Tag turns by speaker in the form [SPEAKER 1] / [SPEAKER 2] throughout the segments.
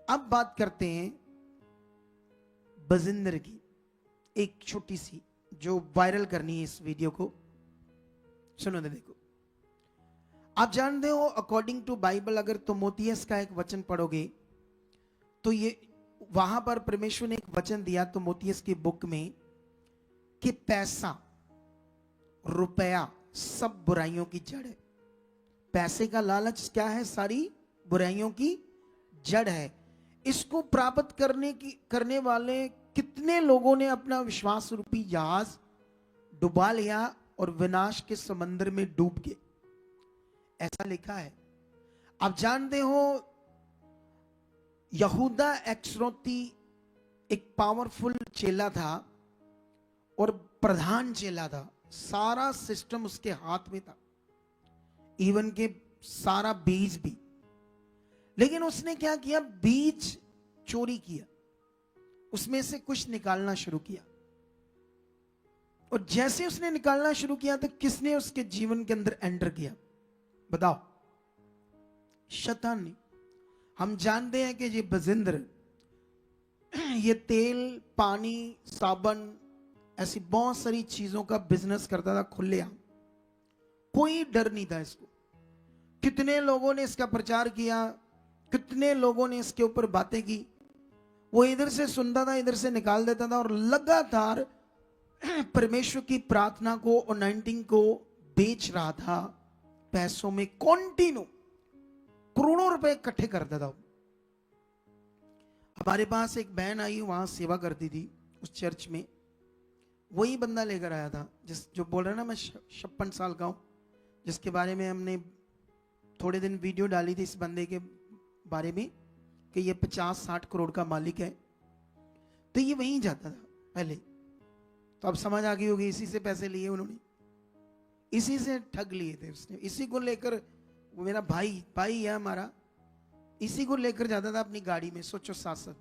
[SPEAKER 1] अब बात करते हैं बजिंदर की, एक छोटी सी जो वायरल करनी है इस वीडियो को। सुनो दे, देखो। आप जानते हो अकॉर्डिंग टू बाइबल अगर तिमोथियस का एक वचन पढ़ोगे तो ये वहां पर परमेश्वर ने एक वचन दिया तिमोथियस की बुक में कि पैसा रुपया सब बुराइयों की जड़ है। पैसे का लालच क्या है? सारी बुराइयों की जड़ है। इसको प्राप्त करने वाले कितने लोगों ने अपना विश्वास रूपी जहाज डुबा लिया और विनाश के समंदर में डूब गए, ऐसा लिखा है। आप जानते हो यहूदा इस्करियोती एक पावरफुल चेला था और प्रधान चेला था। सारा सिस्टम उसके हाथ में था, इवन के सारा बीज भी। लेकिन उसने क्या किया? बीज चोरी किया, उसमें से कुछ निकालना शुरू किया। और जैसे उसने निकालना शुरू किया तो किसने उसके जीवन के अंदर एंटर किया? बताओ। शैतान ने। हम जानते हैं कि ये बजिंदर ये तेल, पानी, साबन, ऐसी बहुत सारी चीजों का बिजनेस करता था खुलेआम। कोई डर नहीं था इसको। कितने लोगों ने इसका प्रचार किया, कितने लोगों ने इसके ऊपर बातें की। वो इधर से सुनता था, इधर से निकाल देता था और लगातार परमेश्वर की प्रार्थना को, अनॉइंटिंग को बेच रहा था। पैसों में कॉन्टिन्यू करोड़ों रुपए इकट्ठे करता था। हमारे पास एक बहन आई, वहां सेवा करती थी उस चर्च में। वही बंदा लेकर आया था जो बोल रहा ना मैं 56 साल का हूं, जिसके बारे में हमने थोड़े दिन वीडियो डाली थी इस बंदे के बारे में कि ये 50-60 करोड़ का मालिक है। तो ये वहीं जाता था पहले। तो अब समझ आ गई होगी, इसी से पैसे लिए उन्होंने, इसी से ठग लिए थे उसने। इसी को लेकर, वो मेरा भाई है हमारा, इसी को लेकर जाता था अपनी गाड़ी में। सोचो साथ।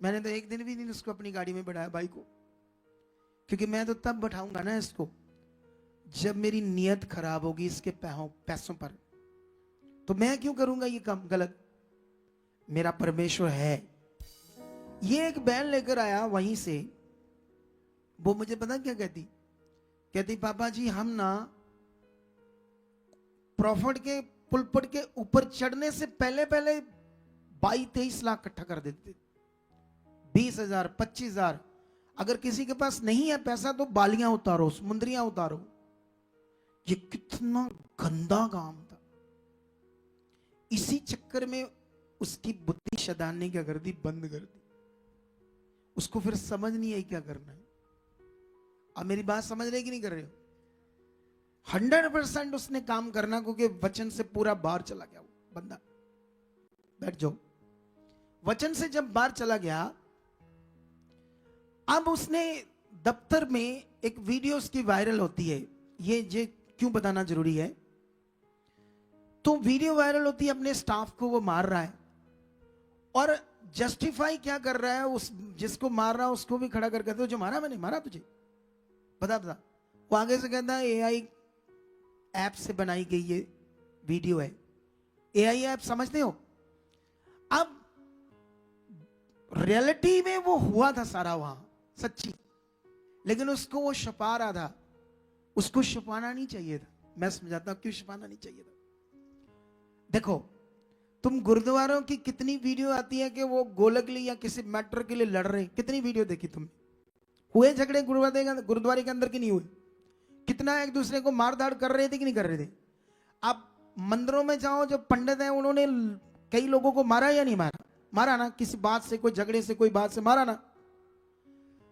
[SPEAKER 1] मैंने तो एक दिन भी नहीं उसको अपनी गाड़ी में बैठाया भाई को, क्योंकि मैं तो तब बैठाऊंगा ना इसको जब मेरी नीयत खराब होगी इसके पैसों पर। तो मैं क्यों करूंगा ये काम गलत? मेरा परमेश्वर है। ये एक बैन लेकर आया वहीं से। वो मुझे पता क्या कहती, पापा जी हम ना प्रॉफिट के पुलपट के ऊपर चढ़ने से पहले 22-23 लाख इकट्ठा कर देते। 20,000, 25,000। अगर किसी के पास नहीं है पैसा तो बालियां उतारो, समुंदरियां उतारो। ये कितना गंदा काम था। इसी चक्कर में उसकी बुद्धि शैतान ने क्या कर दी? बंद कर दी। उसको फिर समझ नहीं आई क्या करना है। अब मेरी बात समझ रहे कि नहीं कर रहे हो? 100% उसने काम करना, क्योंकि वचन से पूरा बाहर चला गया वो बंदा। बैठ जाओ। वचन से जब बाहर चला गया, अब उसने दफ्तर में एक वीडियो उसकी वायरल होती है। ये क्यों बताना जरूरी है? तो वीडियो वायरल होती है, अपने स्टाफ को वो मार रहा है और जस्टिफाई क्या कर रहा है? उस जिसको मार रहा है उसको भी खड़ा करके, तो जो मारा मैंने मारा तुझे, बता। वो आगे से कहता है एआई ऐप से बनाई गई ये वीडियो है। एआई ऐप समझते हो? अब रियलिटी में वो हुआ था सारा वहां सच्ची, लेकिन उसको वो छुपा रहा था। उसको छुपाना नहीं चाहिए था। मैं समझाता हूं क्यों छुपाना नहीं चाहिए था। देखो, तुम गुरुद्वारों की कितनी वीडियो आती है कि वो गोलक लिए या किसी मैटर के लिए लड़ रहे हैं। कितनी वीडियो देखी तुमने? हुए झगड़े गुरुद्वारे के अंदर की नहीं हुए? कितना एक दूसरे को मारधाड़ कर रहे थे कि नहीं कर रहे थे? आप मंदिरों में जाओ, जो पंडित हैं उन्होंने कई लोगों को मारा या नहीं मारा? मारा ना, किसी बात से, कोई झगड़े से, कोई बात से मारा ना।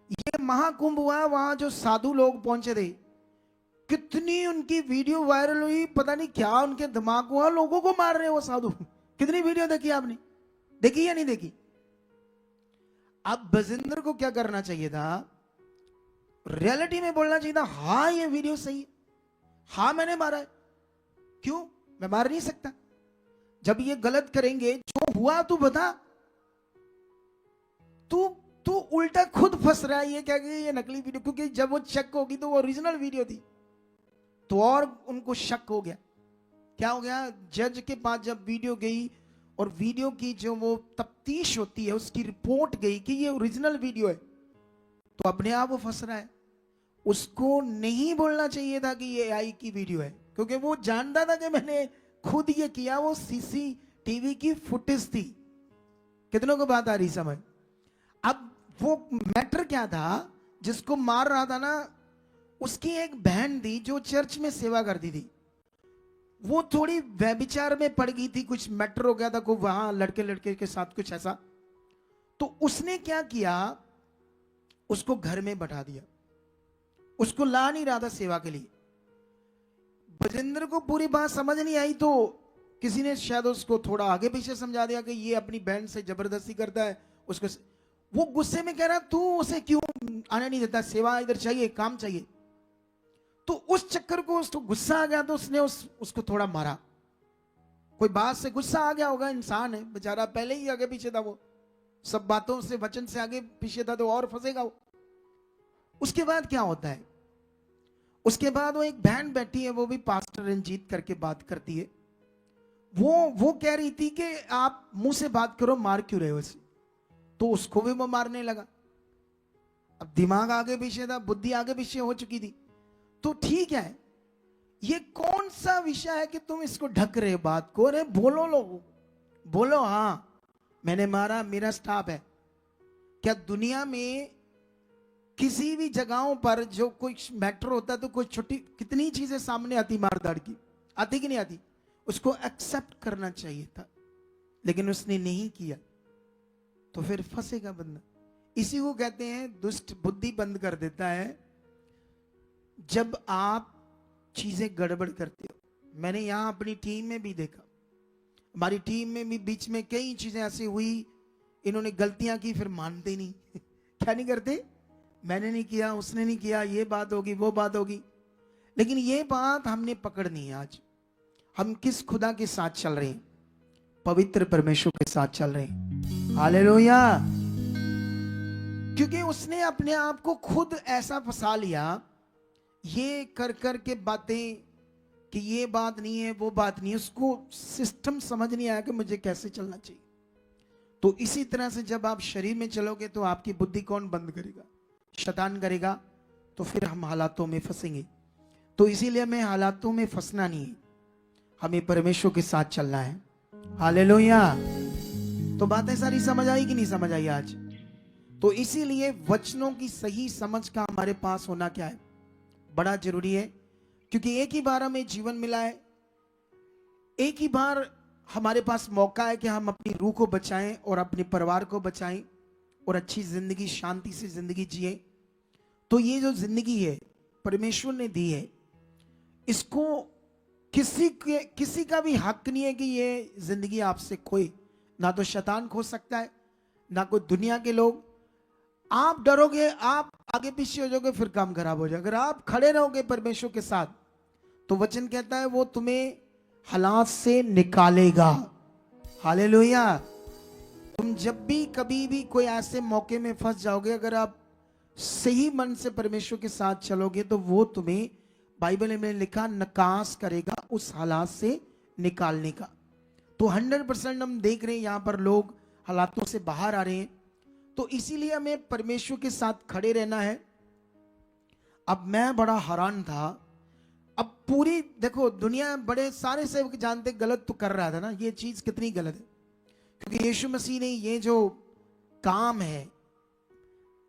[SPEAKER 1] ये महाकुंभ हुआ, वहां जो साधु लोग पहुंचे थे, कितनी उनकी वीडियो वायरल हुई। पता नहीं क्या उनके दिमाग हुआ, लोगों को मार रहे वो साधु। कितनी वीडियो देखी आपने? देखी या नहीं देखी? अब बजिंदर को क्या करना चाहिए था? रियलिटी में बोलना चाहिए था, हाँ ये वीडियो सही है, हाँ मैंने मारा है। क्यों? मैं मार नहीं सकता। जब ये गलत करेंगे, जो हुआ तू बता। तू उल्टा खुद फंस रहा है। ये क्या कि ये नकली वीडियो, क्योंकि जब वो चेक होगी तो वो ओरिजिनल वीडियो थी। तो और उनको शक हो गया। क्या हो गया? जज के पास जब वीडियो गई और वीडियो की जो वो तफ्तीश होती है उसकी रिपोर्ट गई कि ये ओरिजिनल वीडियो है, तो अपने आप वो फंस रहा है। उसको नहीं बोलना चाहिए था कि ये एआई की वीडियो है, क्योंकि वो जानता था कि मैंने खुद ये किया, वो सीसीटीवी की फुटेज थी। कितनों को बात आ रही समझ? अब वो मैटर क्या था, जिसको मार रहा था ना, उसकी एक बहन थी जो चर्च में सेवा करती थी। वो थोड़ी व्यभिचार में पड़ गई थी, कुछ मैटर हो गया था को वहां लड़के लड़के के साथ कुछ ऐसा। तो उसने क्या किया, उसको घर में बैठा दिया, उसको ला नहीं रहा था सेवा के लिए। बजेंद्र को पूरी बात समझ नहीं आई, तो किसी ने शायद उसको थोड़ा आगे पीछे समझा दिया कि ये अपनी बहन से जबरदस्ती करता है उसको। वो गुस्से में कह रहा तू उसे क्यों आने नहीं देता, सेवा इधर चाहिए, काम चाहिए। तो उस चक्कर को उसको गुस्सा आ गया, तो उसने उसको थोड़ा मारा। कोई बात से गुस्सा आ गया होगा, इंसान है बेचारा, पहले ही आगे पीछे था, वो सब बातों से वचन से आगे पीछे था, तो और फंसेगा वो। उसके बाद क्या होता है, उसके बाद वो एक बहन बैठी है, वो भी पास्टर रंजीत करके बात करती है। वो कह रही थी कि आप मुंह से बात करो, मार क्यों रहे हो इसे? तो उसको भी वो मारने लगा। अब दिमाग आगे पीछे था, बुद्धि आगे पीछे हो चुकी थी। तो ठीक है, ये कौन सा विषय है कि तुम इसको ढक रहे हो बात को? अरे बोलो लोग, बोलो हाँ मैंने मारा, मेरा स्टाफ है। क्या दुनिया में किसी भी जगहों पर जो कोई मैटर होता है तो कोई छोटी कितनी चीजें सामने आती, मार धाड़ की आती कि नहीं आती? उसको एक्सेप्ट करना चाहिए था, लेकिन उसने नहीं किया, तो फिर फंसेगा बंदा। इसी को कहते हैं दुष्ट बुद्धि बंद कर देता है जब आप चीजें गड़बड़ करते हो। मैंने यहां अपनी टीम में भी देखा, हमारी टीम में भी बीच में कई चीजें ऐसी हुई, इन्होंने गलतियां की फिर मानते नहीं क्या नहीं करते, मैंने नहीं किया, उसने नहीं किया, ये बात होगी वो बात होगी। लेकिन ये बात हमने पकड़नी है। आज हम किस खुदा के साथ चल रहे हैं? पवित्र परमेश्वर के साथ चल रहे हैं। हालेलुया। क्योंकि उसने अपने आप को खुद ऐसा फंसा लिया, ये कर कर के बातें कि ये बात नहीं है वो बात नहीं है, उसको सिस्टम समझ नहीं आया कि मुझे कैसे चलना चाहिए। तो इसी तरह से जब आप शरीर में चलोगे तो आपकी बुद्धि कौन बंद करेगा? शैतान करेगा। तो फिर हम हालातों में फंसेंगे। तो इसीलिए हमें हालातों में फंसना नहीं है, हमें परमेश्वर के साथ चलना है। हालेलुया। तो बातें सारी समझ आई कि नहीं समझ आई आज? तो इसीलिए वचनों की सही समझ का हमारे पास होना क्या है, बड़ा जरूरी है। क्योंकि एक ही बार हमें जीवन मिला है, एक ही बार हमारे पास मौका है कि हम अपनी रूह को बचाएं और अपने परिवार को बचाएं और अच्छी जिंदगी, शांति से जिंदगी जिए। तो ये जो जिंदगी है परमेश्वर ने दी है, इसको किसी का भी हक नहीं है कि ये जिंदगी आपसे खोए। ना तो शैतान खो सकता है, ना कोई दुनिया के लोग। आप डरोगे, आप आगे पीछे हो जाओगे, फिर काम खराब हो जाएगा। अगर आप खड़े रहोगे परमेश्वर के साथ, तो वचन कहता है वो तुम्हें हालात से निकालेगा। हालेलुया। तुम जब भी कभी भी कोई ऐसे मौके में फंस जाओगे, अगर आप सही मन से परमेश्वर के साथ चलोगे, तो वो तुम्हें, बाइबल में लिखा, नकाश करेगा उस हालात से निकालने का। तो 100% हम देख रहे हैं यहां पर लोग हालातों से बाहर आ रहे हैं। तो इसीलिए हमें परमेश्वर के साथ खड़े रहना है। अब मैं बड़ा हैरान था, अब पूरी देखो दुनिया बड़े सारे सेवक जानते गलत तो कर रहा था ना, ये चीज कितनी गलत है। क्योंकि यीशु मसीह ने ये जो काम है,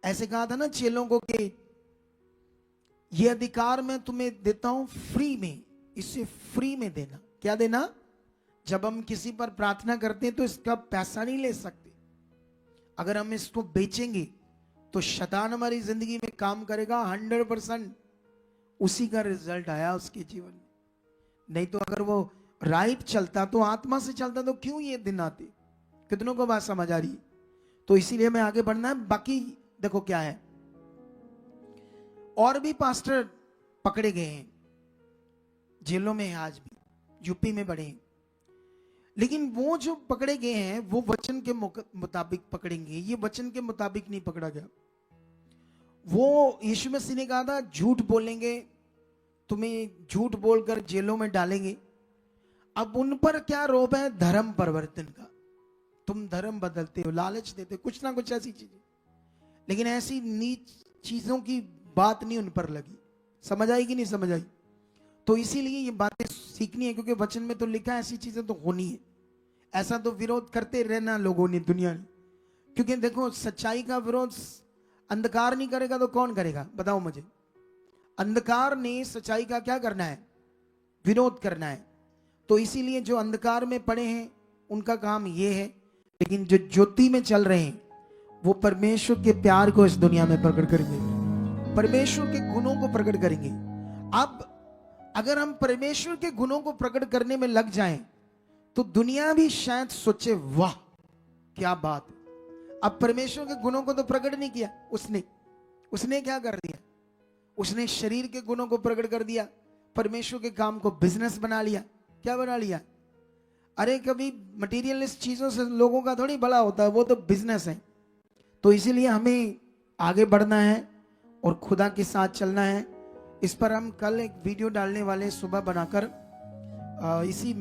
[SPEAKER 1] ऐसे कहा था ना चेलों को कि ये अधिकार मैं तुम्हें देता हूं फ्री में, इसे फ्री में देना। क्या देना? जब हम किसी पर प्रार्थना करते हैं तो इसका पैसा नहीं ले सकते। अगर हम इसको बेचेंगे तो शैतान हमारी जिंदगी में काम करेगा। 100% उसी का रिजल्ट आया उसके जीवन में। नहीं तो अगर वो राइट चलता, तो आत्मा से चलता, तो क्यों ये दिन आते? कितनों को बात समझ आ रही है? तो इसीलिए हमें आगे बढ़ना है। बाकी देखो क्या है, और भी पास्टर पकड़े गए हैं, जेलों में हैं आज भी, यूपी में बड़े हैं। लेकिन वो जो पकड़े गए हैं वो वचन के मुताबिक पकड़ेंगे, ये वचन के मुताबिक नहीं पकड़ा गया। वो यीशु मसीह ने कहा था झूठ बोलेंगे, तुम्हें झूठ बोलकर जेलों में डालेंगे। अब उन पर क्या रोब है? धर्म परिवर्तन का। तुम धर्म बदलते हो, लालच देते हो, कुछ ना कुछ ऐसी चीजें, लेकिन ऐसी नीच चीजों की बात नहीं उन पर लगी। समझ आई कि नहीं समझ आई? तो इसीलिए ये बातें सीखनी है, क्योंकि वचन में तो लिखा है ऐसी चीजें तो होनी है। ऐसा तो विरोध करते रहना लोगों ने, दुनिया ने, क्योंकि देखो सच्चाई का विरोध अंधकार नहीं करेगा तो कौन करेगा बताओ मुझे? अंधकार ने सच्चाई का क्या करना है? विरोध करना है। तो इसीलिए जो अंधकार में पड़े हैं उनका काम ये है, लेकिन जो ज्योति में चल रहे हैं वो परमेश्वर के प्यार को इस दुनिया में प्रकट करेंगे, परमेश्वर के गुणों को प्रकट करेंगे। अब अगर हम परमेश्वर के गुणों को प्रकट करने में लग जाएं तो दुनिया भी शायद सोचे वाह क्या बात। अब परमेश्वर के गुणों को तो प्रकट नहीं किया उसने क्या कर दिया? उसने शरीर के गुणों को प्रकट कर दिया, परमेश्वर के काम को बिजनेस बना लिया। क्या बना लिया? अरे कभी मटेरियलिस्ट चीजों से लोगों का थोड़ी भला होता है, वो तो बिजनेस है। तो इसीलिए हमें आगे बढ़ना है और खुदा के साथ चलना है। इस पर हम कल एक वीडियो डालने वाले सुबह बनाकर इसी